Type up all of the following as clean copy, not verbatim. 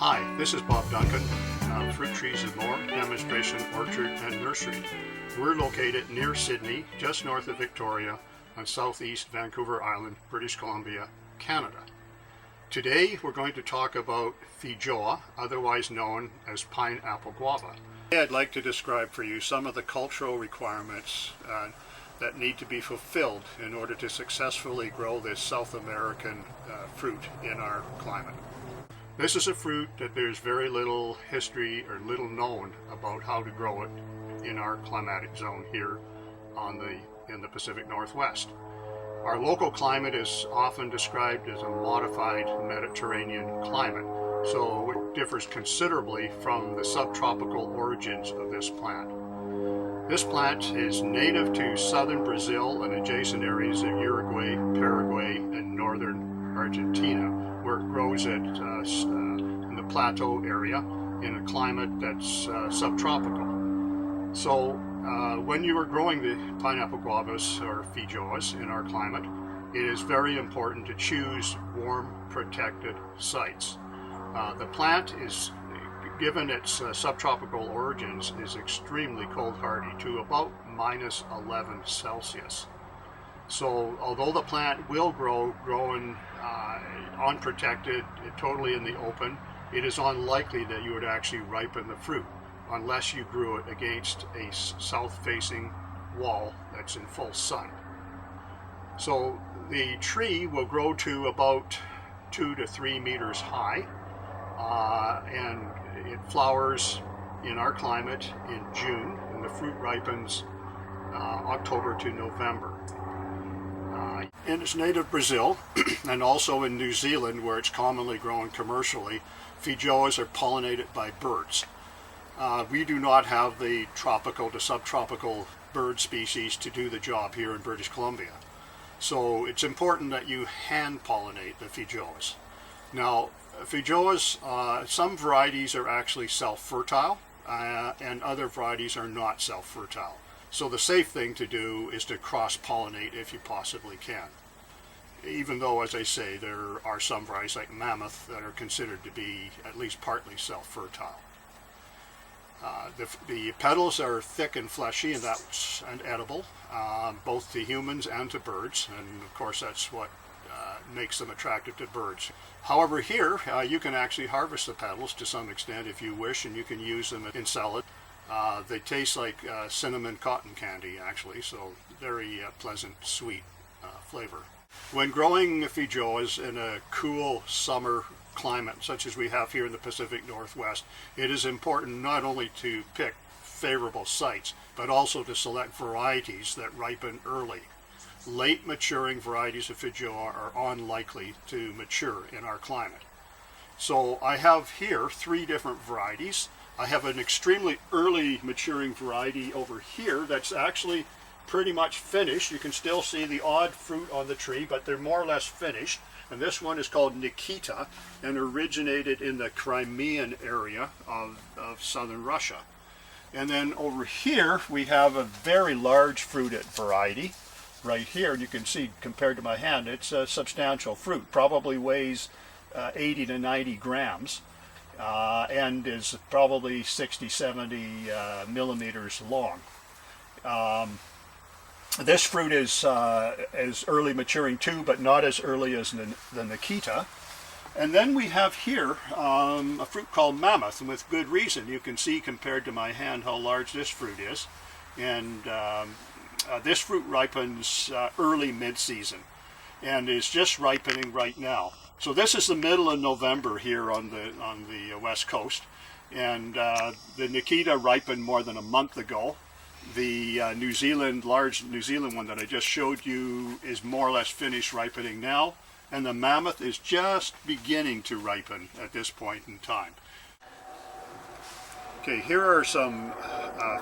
Hi, this is Bob Duncan, Fruit Trees and More Demonstration Orchard and Nursery. We're located near Sydney, just north of Victoria, on southeast Vancouver Island, British Columbia, Canada. Today we're going to talk about Feijoa, otherwise known as pineapple guava. I'd like to describe for you some of the cultural requirements that need to be fulfilled in order to successfully grow this South American fruit in our climate. This is a fruit that there's very little history or little known about how to grow it in our climatic zone here in the Pacific Northwest. Our local climate is often described as a modified Mediterranean climate, so it differs considerably from the subtropical origins of this plant. This plant is native to southern Brazil and adjacent areas of Uruguay, Paraguay, and northern Argentina, where it grows in the plateau area in a climate that's subtropical. So when you are growing the pineapple guavas or feijoas in our climate, it is very important to choose warm, protected sites. The plant is, given its subtropical origins, is extremely cold hardy to about minus 11 Celsius. So although the plant will grow unprotected, totally in the open, it is unlikely that you would actually ripen the fruit unless you grew it against a south-facing wall that's in full sun. So the tree will grow to about 2 to 3 meters high, and it flowers in our climate in June, and the fruit ripens October to November. In its native Brazil and also in New Zealand, where it's commonly grown commercially, feijoas are pollinated by birds. We do not have the tropical to subtropical bird species to do the job here in British Columbia. So it's important that you hand pollinate the feijoas. Now, feijoas, some varieties are actually self-fertile and other varieties are not self-fertile. So the safe thing to do is to cross-pollinate if you possibly can. Even though, as I say, there are some varieties like Mammoth that are considered to be at least partly self-fertile. The petals are thick and fleshy, and that's edible, both to humans and to birds, and of course that's what makes them attractive to birds. However, here you can actually harvest the petals to some extent if you wish, and you can use them in salad. They taste like cinnamon cotton candy, actually, so very pleasant, sweet flavor. When growing feijoas in a cool summer climate, such as we have here in the Pacific Northwest, it is important not only to pick favorable sites, but also to select varieties that ripen early. Late maturing varieties of feijoa are unlikely to mature in our climate. So I have here 3 different varieties. I have an extremely early maturing variety over here that's actually pretty much finished. You can still see the odd fruit on the tree, but they're more or less finished. And this one is called Nikita and originated in the Crimean area of southern Russia. And then over here we have a very large fruited variety right here. You can see, compared to my hand, it's a substantial fruit, probably weighs 80 to 90 grams. And is probably 60-70 millimeters long. This fruit is early maturing too, but not as early as the Nikita. And then we have here a fruit called Mammoth, and with good reason. You can see, compared to my hand, how large this fruit is. And this fruit ripens early mid-season and is just ripening right now. So this is the middle of November here on the west coast, and the Nikita ripened more than a month ago. The large New Zealand one that I just showed you is more or less finished ripening now, and the Mammoth is just beginning to ripen at this point in time. Okay, here are some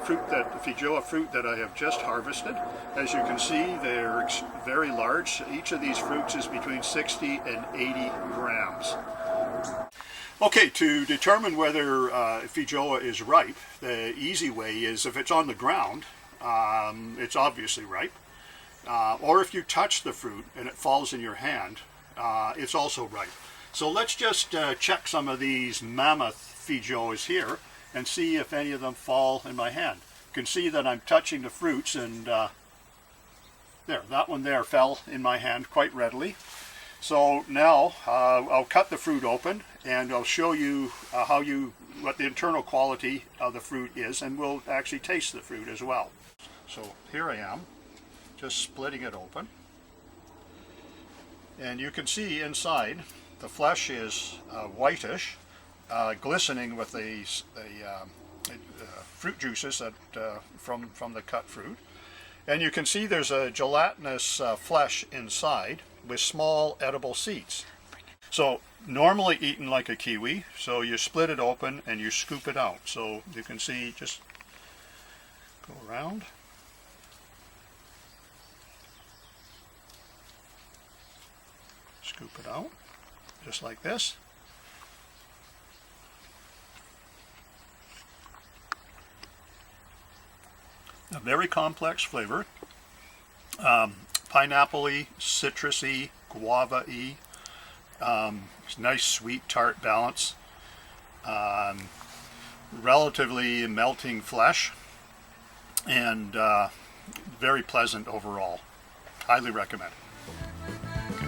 feijoa fruit that I have just harvested. As you can see, they're very large. Each of these fruits is between 60 and 80 grams. Okay, to determine whether feijoa is ripe, the easy way is if it's on the ground, it's obviously ripe. Or if you touch the fruit and it falls in your hand, it's also ripe. So let's just check some of these mammoth Feijoas here and see if any of them fall in my hand. You can see that I'm touching the fruits, and there, that one there fell in my hand quite readily. So now I'll cut the fruit open and I'll show you what the internal quality of the fruit is, and we'll actually taste the fruit as well. So here I am, just splitting it open, and you can see inside the flesh is whitish, glistening with the fruit juices that from the cut fruit. And you can see there's a gelatinous flesh inside with small edible seeds. So normally eaten like a kiwi, so you split it open and you scoop it out. So you can see, just go around. Scoop it out, just like this. A very complex flavor, pineapple-y, citrusy, guava-y, nice sweet tart balance, relatively melting flesh, and very pleasant overall. Highly recommend it.